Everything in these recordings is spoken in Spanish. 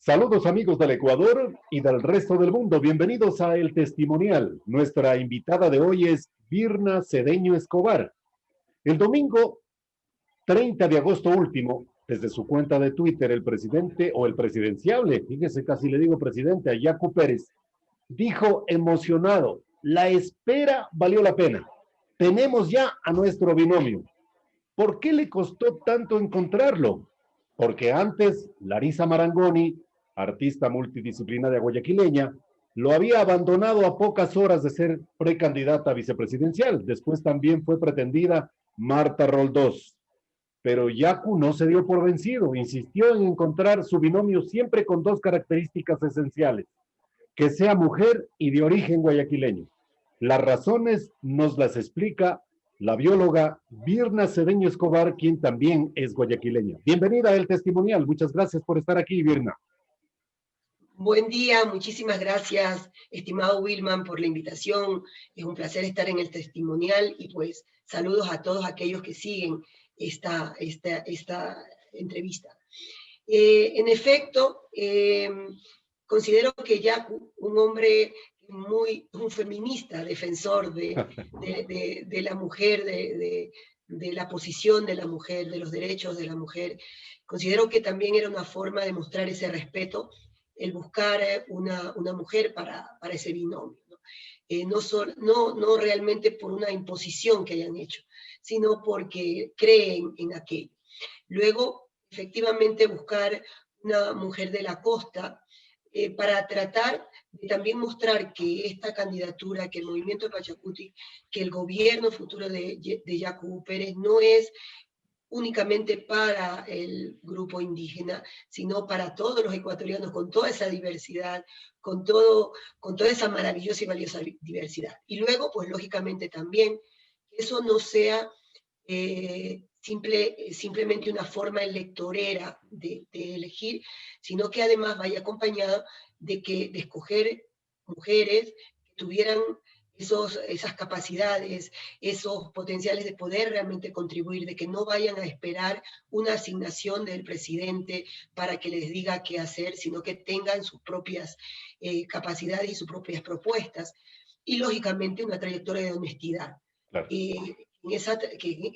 Saludos amigos del Ecuador y del resto del mundo. Bienvenidos a El Testimonial. Nuestra invitada de hoy es Virna Cedeño Escobar. El domingo 30 de agosto último, desde su cuenta de Twitter, el presidente o el presidenciable, fíjese, casi le digo presidente, a Yacu Pérez, dijo emocionado: la espera valió la pena. Tenemos ya a nuestro binomio. ¿Por qué le costó tanto encontrarlo? Porque antes Larisa Marangoni, artista multidisciplinaria guayaquileña, lo había abandonado a pocas horas de ser precandidata a vicepresidencial. Después también fue pretendida Marta Roldós. Pero Yacu no se dio por vencido, insistió en encontrar su binomio siempre con dos características esenciales: que sea mujer y de origen guayaquileño. Las razones nos las explica la bióloga Virna Cedeño Escobar, quien también es guayaquileña. Bienvenida a El Testimonial. Muchas gracias por estar aquí, Virna. Buen día, muchísimas gracias, estimado Wilman, por la invitación. Es un placer estar en El Testimonial y pues saludos a todos aquellos que siguen esta entrevista. En efecto, considero que Yacu, un hombre un feminista, defensor de la mujer, de la posición de la mujer, de los derechos de la mujer, considero que también era una forma de mostrar ese respeto, el buscar una mujer para ese binomio, ¿no? No realmente por una imposición que hayan hecho, sino porque creen en aquello. Luego, efectivamente, buscar una mujer de la costa para tratar de también mostrar que esta candidatura, que el movimiento de Pachacuti, que el gobierno futuro de Yacu Pérez no es únicamente para el grupo indígena, sino para todos los ecuatorianos, con toda esa diversidad, con toda esa maravillosa y valiosa diversidad. Y luego, pues lógicamente también, que eso no sea simplemente una forma electorera de elegir, sino que además vaya acompañado de escoger mujeres que tuvieran esas capacidades, esos potenciales de poder realmente contribuir, de que no vayan a esperar una asignación del presidente para que les diga qué hacer, sino que tengan sus propias capacidades y sus propias propuestas. Y lógicamente una trayectoria de honestidad. Claro. Que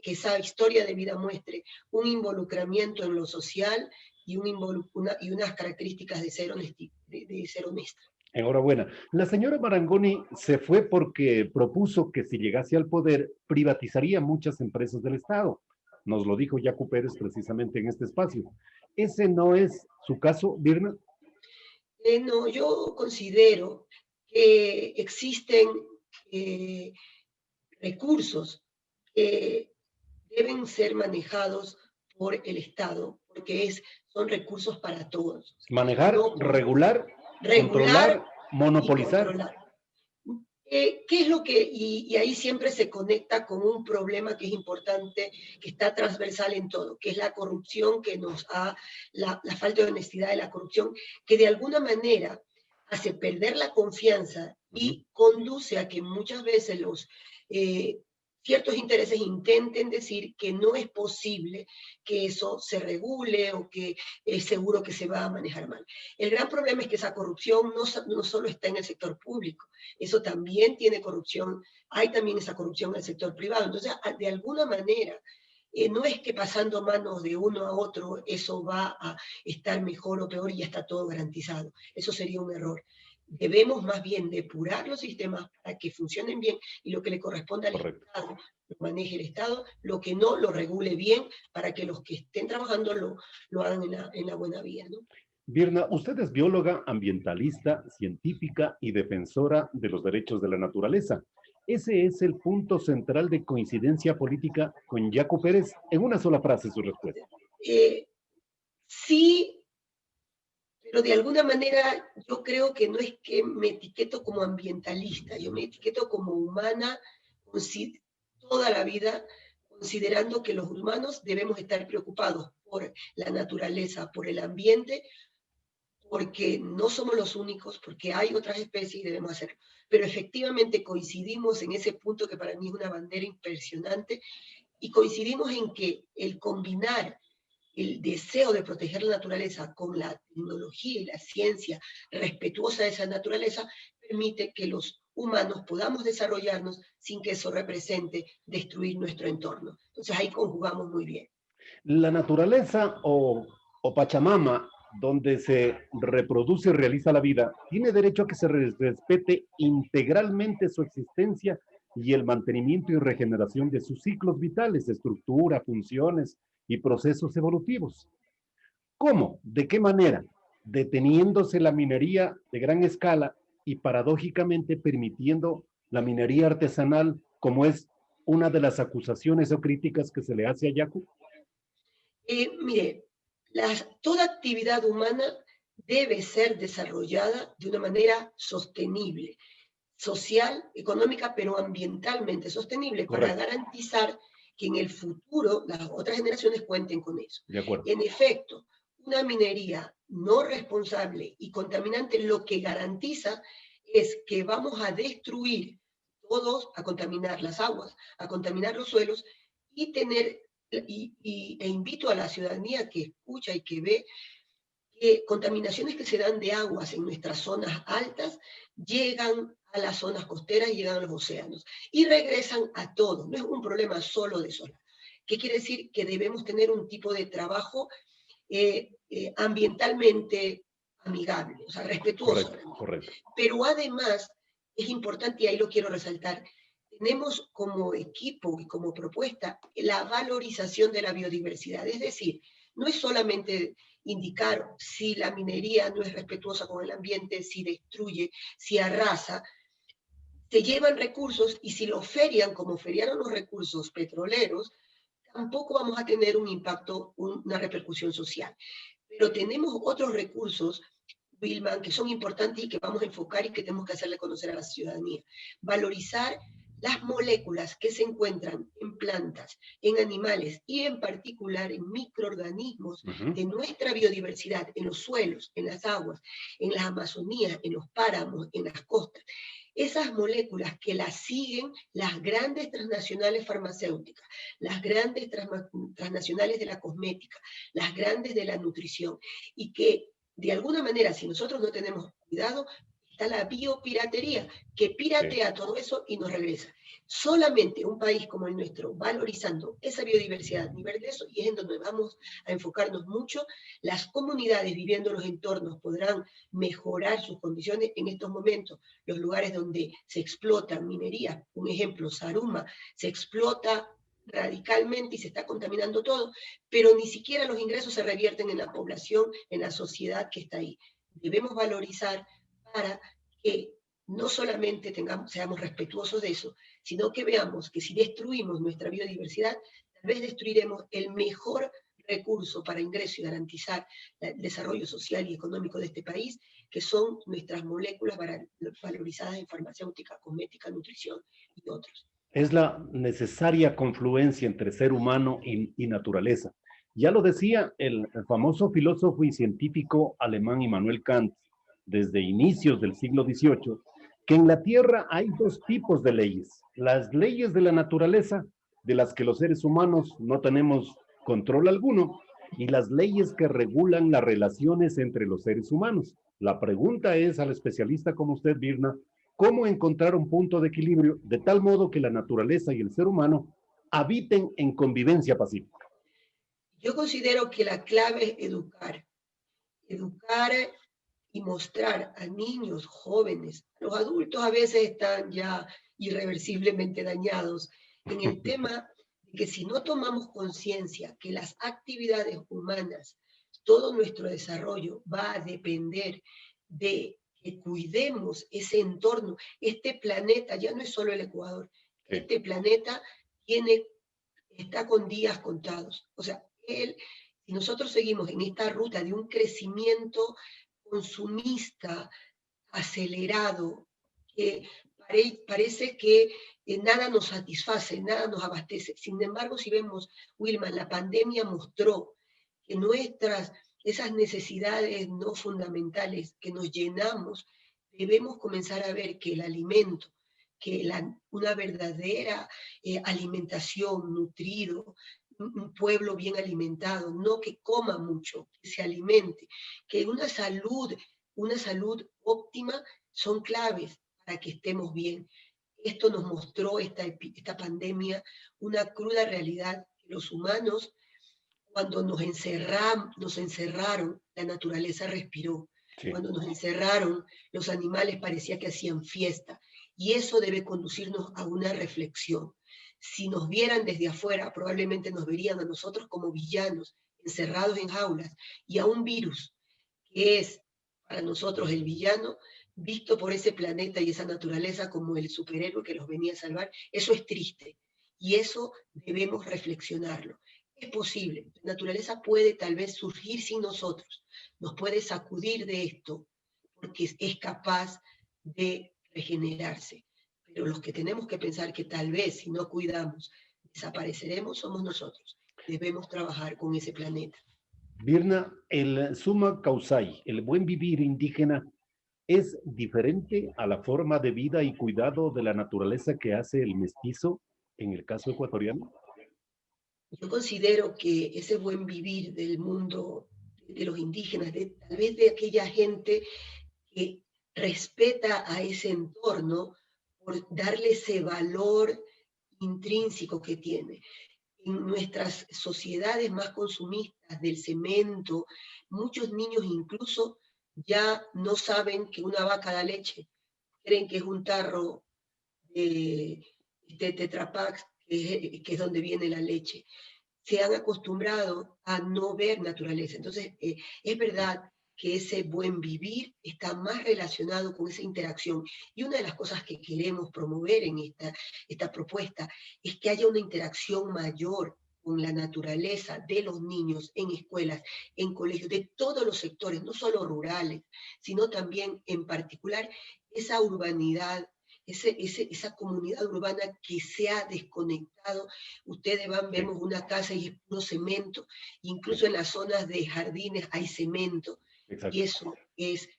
esa historia de vida muestre un involucramiento en lo social y unas características de ser honesta. Enhorabuena. La señora Marangoni se fue porque propuso que si llegase al poder privatizaría muchas empresas del Estado. Nos lo dijo Yacu Pérez precisamente en este espacio. ¿Ese no es su caso, Virna? No, yo considero que existen recursos que deben ser manejados por el Estado, porque son recursos para todos. Manejar, no, regular, controlar, monopolizar. Controlar. ¿Qué es lo que, y ahí siempre se conecta con un problema que es importante, que está transversal en todo, que es la corrupción, la falta de honestidad de la corrupción, que de alguna manera hace perder la confianza y conduce a que muchas veces ciertos intereses intenten decir que no es posible que eso se regule o que es seguro que se va a manejar mal. El gran problema es que esa corrupción no solo está en el sector público, eso también tiene corrupción, hay también esa corrupción en el sector privado. Entonces, de alguna manera, no es que pasando manos de uno a otro eso va a estar mejor o peor y ya está todo garantizado. Eso sería un error. Debemos más bien depurar los sistemas para que funcionen bien y lo que le corresponde al Estado lo maneje el Estado, lo que no lo regule bien para que los que estén trabajando lo hagan en la buena vía, ¿no? Virna, usted es bióloga, ambientalista, científica y defensora de los derechos de la naturaleza. ¿Ese es el punto central de coincidencia política con Yacu Pérez? En una sola frase su respuesta. Sí, pero de alguna manera yo creo que no es que me etiqueto como ambientalista, yo me etiqueto como humana toda la vida, considerando que los humanos debemos estar preocupados por la naturaleza, por el ambiente, porque no somos los únicos, porque hay otras especies y debemos hacerlo. Pero efectivamente coincidimos en ese punto que para mí es una bandera impresionante, y coincidimos en que el combinar el deseo de proteger la naturaleza con la tecnología y la ciencia respetuosa de esa naturaleza, permite que los humanos podamos desarrollarnos sin que eso represente destruir nuestro entorno. Entonces ahí conjugamos muy bien. La naturaleza o Pachamama, donde se reproduce y realiza la vida, tiene derecho a que se respete integralmente su existencia y el mantenimiento y regeneración de sus ciclos vitales, estructura, funciones y procesos evolutivos. ¿Cómo? ¿De qué manera? Deteniéndose la minería de gran escala y paradójicamente permitiendo la minería artesanal, como es una de las acusaciones o críticas que se le hace a Yaku. Mire, toda actividad humana debe ser desarrollada de una manera sostenible, social, económica, pero ambientalmente sostenible para Correcto. garantizar que en el futuro las otras generaciones cuenten con eso. De acuerdo. En efecto, una minería no responsable y contaminante lo que garantiza es que vamos a destruir todos, a contaminar las aguas, a contaminar los suelos y tener, e invito a la ciudadanía que escucha y que ve que contaminaciones que se dan de aguas en nuestras zonas altas llegan a las zonas costeras y llegan a los océanos y regresan a todos. No es un problema solo de solar. ¿Qué quiere decir? Que debemos tener un tipo de trabajo ambientalmente amigable, o sea, respetuoso. Correcto, correcto. Pero además es importante, y ahí lo quiero resaltar, tenemos como equipo y como propuesta la valorización de la biodiversidad. Es decir, no es solamente indicar si la minería no es respetuosa con el ambiente, si destruye, si arrasa, se llevan recursos y si los ferian como feriaron los recursos petroleros, tampoco vamos a tener un impacto, una repercusión social. Pero tenemos otros recursos, Wilman, que son importantes y que vamos a enfocar y que tenemos que hacerle conocer a la ciudadanía. Valorizar las moléculas que se encuentran en plantas, en animales y en particular en microorganismos de nuestra biodiversidad, en los suelos, en las aguas, en las Amazonías, en los páramos, en las costas. Esas moléculas que las siguen las grandes transnacionales farmacéuticas, las grandes transnacionales de la cosmética, las grandes de la nutrición, y que de alguna manera, si nosotros no tenemos cuidado, está la biopiratería, que piratea todo eso y nos regresa. Solamente un país como el nuestro, valorizando esa biodiversidad a nivel de eso, y es en donde vamos a enfocarnos mucho, las comunidades viviendo en los entornos podrán mejorar sus condiciones en estos momentos. Los lugares donde se explota minería, un ejemplo, Saruma, se explota radicalmente y se está contaminando todo, pero ni siquiera los ingresos se revierten en la población, en la sociedad que está ahí. Debemos valorizar para que no solamente seamos respetuosos de eso, sino que veamos que si destruimos nuestra biodiversidad, tal vez destruiremos el mejor recurso para ingreso y garantizar el desarrollo social y económico de este país, que son nuestras moléculas valorizadas en farmacéutica, cosmética, nutrición y otros. Es la necesaria confluencia entre ser humano y naturaleza. Ya lo decía el famoso filósofo y científico alemán Immanuel Kant desde inicios del siglo XVIII, que en la Tierra hay dos tipos de leyes. Las leyes de la naturaleza, de las que los seres humanos no tenemos control alguno, y las leyes que regulan las relaciones entre los seres humanos. La pregunta es al especialista como usted, Virna, cómo encontrar un punto de equilibrio de tal modo que la naturaleza y el ser humano habiten en convivencia pacífica. Yo considero que la clave es educar. Educar y mostrar a niños, jóvenes, los adultos a veces están ya irreversiblemente dañados en el tema de que si no tomamos conciencia que las actividades humanas, todo nuestro desarrollo va a depender de que cuidemos ese entorno. Este planeta ya no es solo el Ecuador, este planeta está con días contados. O sea, si nosotros seguimos en esta ruta de un crecimiento consumista, acelerado, que parece que nada nos satisface, nada nos abastece. Sin embargo, si vemos, Wilma, la pandemia mostró que esas necesidades no fundamentales que nos llenamos, debemos comenzar a ver que el alimento, que una verdadera alimentación nutrido, un pueblo bien alimentado, no que coma mucho, que se alimente, que una salud óptima son claves para que estemos bien. Esto nos mostró esta pandemia una cruda realidad, que los humanos, cuando nos encerraron, la naturaleza respiró. Sí. Cuando nos encerraron, los animales parecía que hacían fiesta. Y eso debe conducirnos a una reflexión. Si nos vieran desde afuera, probablemente nos verían a nosotros como villanos, encerrados en jaulas, y a un virus que es para nosotros el villano, visto por ese planeta y esa naturaleza como el superhéroe que los venía a salvar. Eso es triste y eso debemos reflexionarlo. Es posible, la naturaleza puede tal vez surgir sin nosotros, nos puede sacudir de esto porque es capaz de regenerarse. Pero los que tenemos que pensar que tal vez si no cuidamos desapareceremos somos nosotros. Debemos trabajar con ese planeta. Virna, el summa causai, el buen vivir indígena, es diferente a la forma de vida y cuidado de la naturaleza que hace el mestizo en el caso ecuatoriano. Yo considero que ese buen vivir del mundo de los indígenas, tal vez de aquella gente que respeta a ese entorno por darle ese valor intrínseco que tiene. En nuestras sociedades más consumistas del cemento, muchos niños incluso ya no saben que una vaca da leche, creen que es un tarro de Tetra Pak, que es donde viene la leche. Se han acostumbrado a no ver naturaleza. Entonces, es verdad que ese buen vivir está más relacionado con esa interacción. Y una de las cosas que queremos promover en esta propuesta es que haya una interacción mayor con la naturaleza de los niños en escuelas, en colegios, de todos los sectores, no solo rurales, sino también en particular esa urbanidad, esa comunidad urbana que se ha desconectado. Ustedes van, Sí, vemos una casa y es puro cemento, incluso en las zonas de jardines hay cemento, y exacto. eso es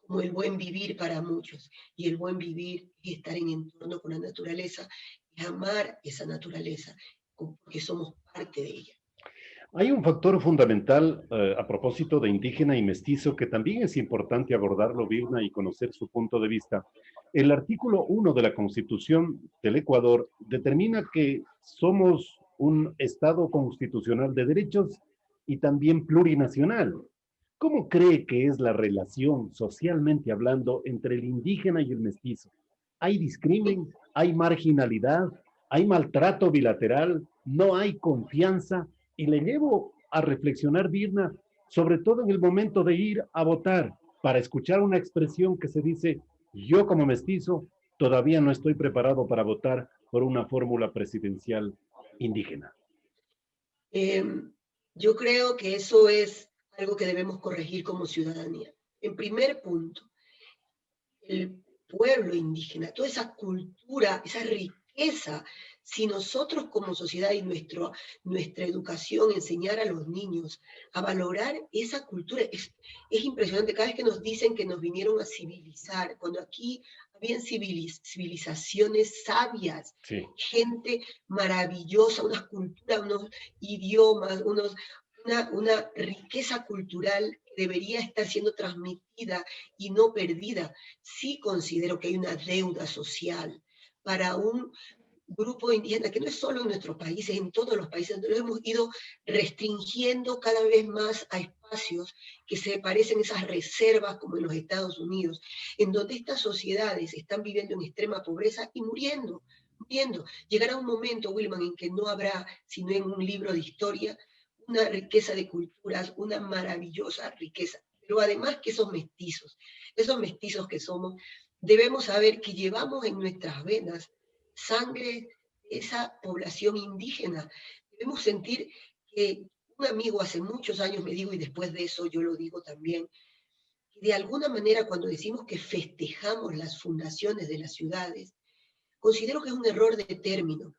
como el buen vivir para muchos. Y el buen vivir es estar en entorno con la naturaleza, es amar esa naturaleza, porque somos parte de ella. Hay un factor fundamental a propósito de indígena y mestizo que también es importante abordarlo, Virna, y conocer su punto de vista. El artículo 1 de la Constitución del Ecuador determina que somos un Estado constitucional de derechos y también plurinacional. ¿Cómo cree que es la relación, socialmente hablando, entre el indígena y el mestizo? ¿Hay discrimen? ¿Hay marginalidad? ¿Hay maltrato bilateral? ¿No hay confianza? Y le llevo a reflexionar, Virna, sobre todo en el momento de ir a votar, para escuchar una expresión que se dice, yo como mestizo todavía no estoy preparado para votar por una fórmula presidencial indígena. Eh, yo creo que eso es algo que debemos corregir como ciudadanía. En primer punto, el pueblo indígena, toda esa cultura, esa riqueza, si nosotros como sociedad y nuestra educación enseñar a los niños a valorar esa cultura, es impresionante. Cada vez que nos dicen que nos vinieron a civilizar, cuando aquí habían civilizaciones sabias, Sí, gente maravillosa, unas culturas, unos idiomas, una riqueza cultural que debería estar siendo transmitida y no perdida. Sí considero que hay una deuda social para un grupo indígena que no es solo en nuestros países, en todos los países, donde lo hemos ido restringiendo cada vez más a espacios que se parecen a esas reservas como en los Estados Unidos, en donde estas sociedades están viviendo en extrema pobreza y muriendo, muriendo. Llegará un momento, Wilman, en que no habrá, sino en un libro de historia, una riqueza de culturas, una maravillosa riqueza. Pero además que esos mestizos que somos, debemos saber que llevamos en nuestras venas sangre de esa población indígena. Debemos sentir que un amigo hace muchos años me dijo, y después de eso yo lo digo también, que de alguna manera cuando decimos que festejamos las fundaciones de las ciudades, considero que es un error de término.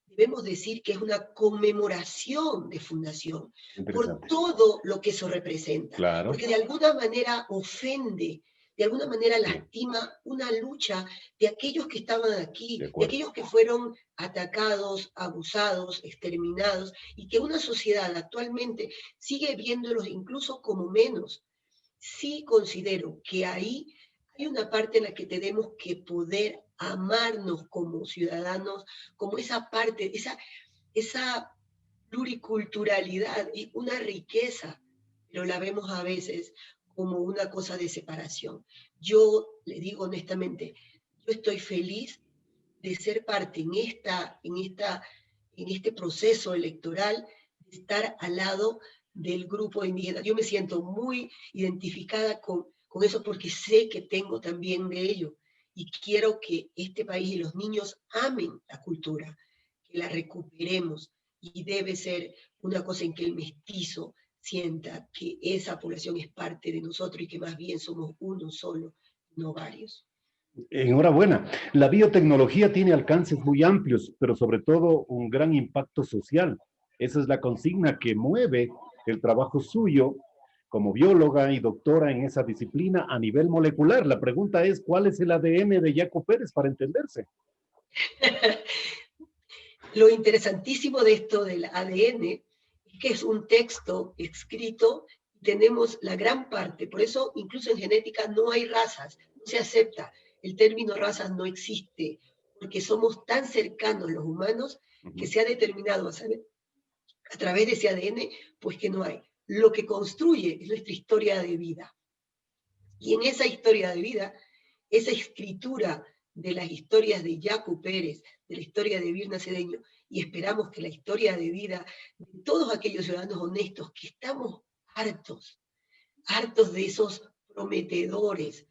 Debemos decir que es una conmemoración de fundación por interesante. todo lo que eso representa, Claro, porque de alguna manera ofende de alguna manera Sí, lastima una lucha de aquellos que estaban de aquí, de acuerdo. aquellos que fueron atacados, abusados, exterminados, y que una sociedad actualmente sigue viéndolos incluso como menos. Sí considero que ahí hay una parte en la que tenemos que poder amarnos como ciudadanos, como esa parte, esa pluriculturalidad y una riqueza, pero la vemos a veces como una cosa de separación. Yo le digo honestamente, yo estoy feliz de ser parte en este proceso electoral, de estar al lado del grupo indígena. Yo me siento muy identificada con eso porque sé que tengo también de ello y quiero que este país y los niños amen la cultura, que la recuperemos y debe ser una cosa en que el mestizo sienta que esa población es parte de nosotros y que más bien somos uno solo, no varios. Enhorabuena. La biotecnología tiene alcances muy amplios, pero sobre todo un gran impacto social. Esa es la consigna que mueve el trabajo suyo como bióloga y doctora en esa disciplina a nivel molecular. La pregunta es, ¿cuál es el ADN de Yaco Pérez para entenderse? Lo interesantísimo de esto del ADN es que es un texto escrito, tenemos la gran parte, por eso incluso en genética no hay razas, no se acepta, el término razas no existe, porque somos tan cercanos los humanos Uh que -huh. se ha determinado a través de ese ADN, pues que no hay. Lo que construye es nuestra historia de vida. Y en esa historia de vida, esa escritura de las historias de Yacu Pérez, de la historia de Virna Cedeño, y esperamos que la historia de vida de todos aquellos ciudadanos honestos que estamos hartos, hartos de esos prometedores,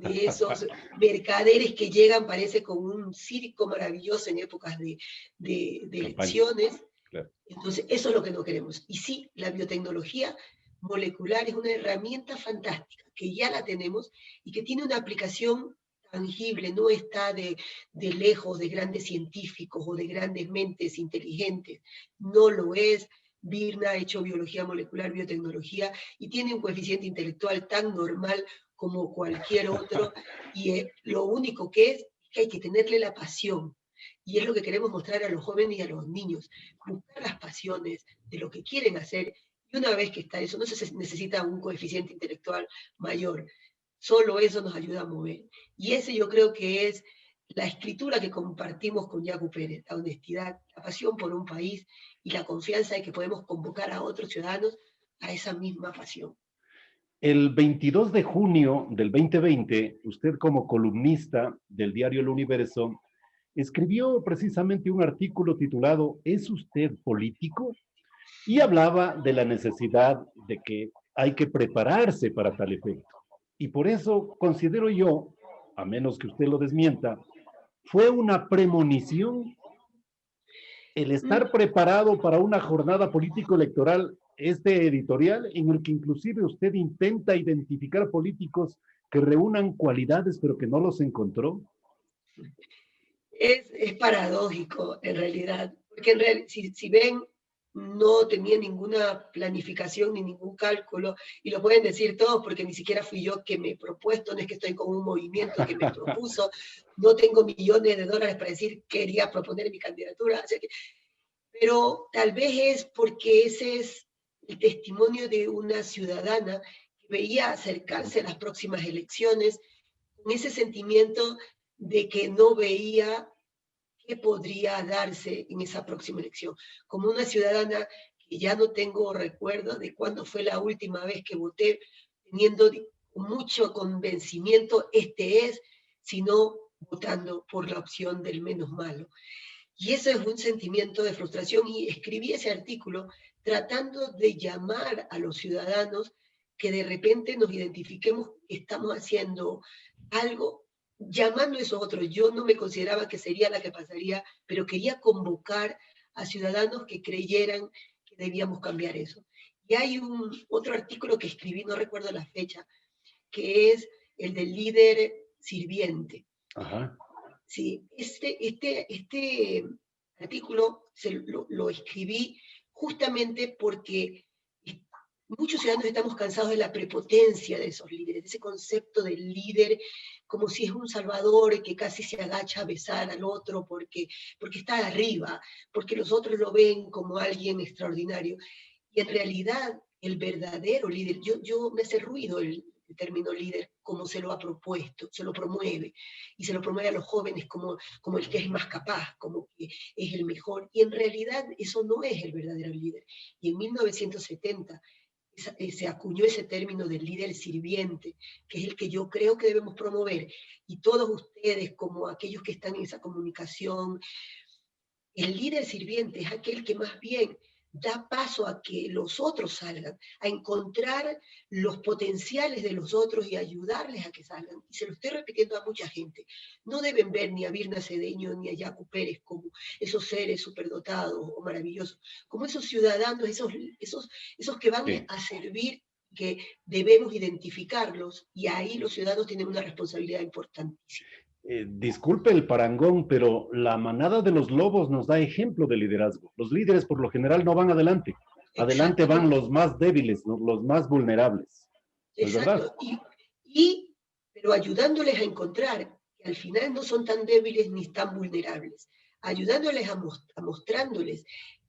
de esos mercaderes que llegan, parece como un circo maravilloso en épocas de Campaña, elecciones. claro. Entonces, eso es lo que no queremos. Y sí, la biotecnología molecular es una herramienta fantástica que ya la tenemos y que tiene una aplicación tangible, no está de lejos de grandes científicos o de grandes mentes inteligentes, no lo es. Virna ha hecho biología molecular, biotecnología, y tiene un coeficiente intelectual tan normal como cualquier otro, y lo único que es que hay que tenerle la pasión, y es lo que queremos mostrar a los jóvenes y a los niños, buscar las pasiones de lo que quieren hacer, y una vez que está eso, no se necesita un coeficiente intelectual mayor, solo eso nos ayuda a mover. Y ese yo creo que es la escritura que compartimos con Yacu Pérez, la honestidad, la pasión por un país y la confianza de que podemos convocar a otros ciudadanos a esa misma pasión. El 22 de junio del 2020, usted como columnista del diario El Universo, escribió precisamente un artículo titulado ¿Es usted político? Y hablaba de la necesidad de que hay que prepararse para tal efecto. Y por eso considero yo, a menos que usted lo desmienta, fue una premonición el estar preparado para una jornada político-electoral, este editorial en el que inclusive usted intenta identificar políticos que reúnan cualidades pero que no los encontró. Es paradójico en realidad, porque si ven, no tenía ninguna planificación ni ningún cálculo, y lo pueden decir todos porque ni siquiera fui yo que me he propuesto, no es que estoy con un movimiento que me propuso, no tengo millones de dólares para decir quería proponer mi candidatura, o sea que, pero tal vez es porque ese es el testimonio de una ciudadana que veía acercarse a las próximas elecciones con ese sentimiento de que no veía qué podría darse en esa próxima elección. Como una ciudadana que ya no tengo recuerdo de cuándo fue la última vez que voté, teniendo mucho convencimiento, este es, sino votando por la opción del menos malo. Y eso es un sentimiento de frustración y escribí ese artículo tratando de llamar a los ciudadanos que de repente nos identifiquemos que estamos haciendo algo, llamando a esos otros. Yo no me consideraba que sería la que pasaría, pero quería convocar a ciudadanos que creyeran que debíamos cambiar eso. Y hay otro artículo que escribí, no recuerdo la fecha, que es el del líder sirviente. Ajá. Sí, este artículo lo escribí justamente porque muchos ciudadanos estamos cansados de la prepotencia de esos líderes, de ese concepto del líder como si es un salvador que casi se agacha a besar al otro porque está arriba, porque los otros lo ven como alguien extraordinario. Y en realidad, el verdadero líder, yo me hace ruido el término líder como se lo ha propuesto, se lo promueve, y se lo promueve a los jóvenes como el que es más capaz, como que es el mejor, y en realidad eso no es el verdadero líder. Y en 1970 se acuñó ese término del líder sirviente, que es el que yo creo que debemos promover, y todos ustedes, como aquellos que están en esa comunicación, el líder sirviente es aquel que más bien da paso a que los otros salgan, a encontrar los potenciales de los otros y ayudarles a que salgan. Y se lo estoy repitiendo a mucha gente. No deben ver ni a Virna Cedeño ni a Yacu Pérez como esos seres superdotados o maravillosos, como esos ciudadanos, esos que van Sí. a servir, que debemos identificarlos, y ahí los ciudadanos tienen una responsabilidad importantísima. Disculpe el parangón, pero la manada de los lobos nos da ejemplo de liderazgo. Los líderes por lo general no van adelante. Adelante van Exactamente. los más débiles, ¿no? Los más vulnerables. ¿No es verdad? Exacto, pero ayudándoles a encontrar que al final no son tan débiles ni tan vulnerables, ayudándoles a mostrándoles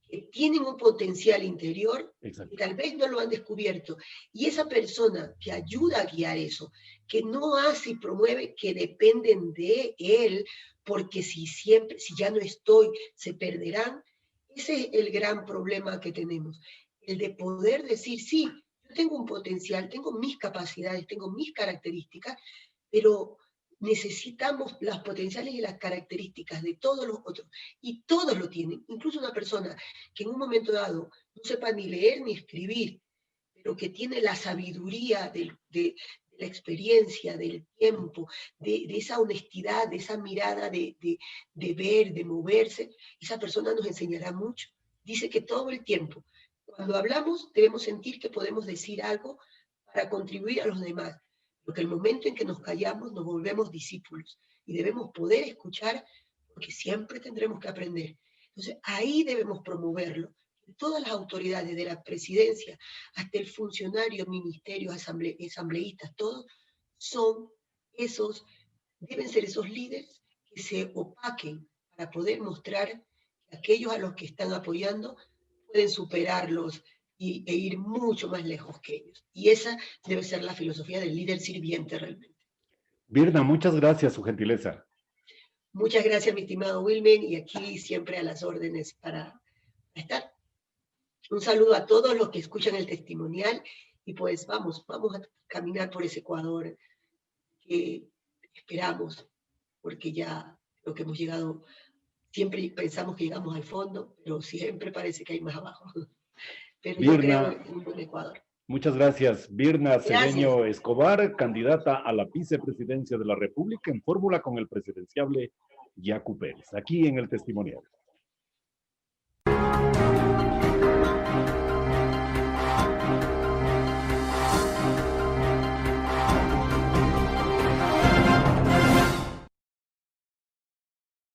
que tienen un potencial interior y Exacto. tal vez no lo han descubierto. Y esa persona que ayuda a guiar eso, que no hace y promueve que dependen de él, porque si ya no estoy, se perderán, ese es el gran problema que tenemos. El de poder decir, sí, yo tengo un potencial, tengo mis capacidades, tengo mis características, pero necesitamos las potenciales y las características de todos los otros. Y todos lo tienen. Incluso una persona que en un momento dado no sepa ni leer ni escribir, pero que tiene la sabiduría de la experiencia, del tiempo, de esa honestidad, de esa mirada de ver, de moverse, esa persona nos enseñará mucho. Dice que todo el tiempo, cuando hablamos, debemos sentir que podemos decir algo para contribuir a los demás, porque el momento en que nos callamos nos volvemos discípulos y debemos poder escuchar porque siempre tendremos que aprender. Entonces, ahí debemos promoverlo. Todas las autoridades, de la presidencia hasta el funcionario, ministerios, asambleístas, todos son esos, deben ser esos líderes que se opaquen para poder mostrar que aquellos a los que están apoyando pueden superarlos e ir mucho más lejos que ellos. Y esa debe ser la filosofía del líder sirviente realmente. Birna, muchas gracias, su gentileza. Muchas gracias, mi estimado Wilmen, y aquí siempre a las órdenes para estar. Un saludo a todos los que escuchan el testimonial y pues vamos a caminar por ese Ecuador que esperamos, porque ya lo que hemos llegado, siempre pensamos que llegamos al fondo, pero siempre parece que hay más abajo. Pero yo creo Birna, en un buen Ecuador. muchas gracias. Birna Gracias. Cedeño Escobar, candidata a la vicepresidencia de la República en fórmula con el presidenciable Yacu Pérez, aquí en el testimonial.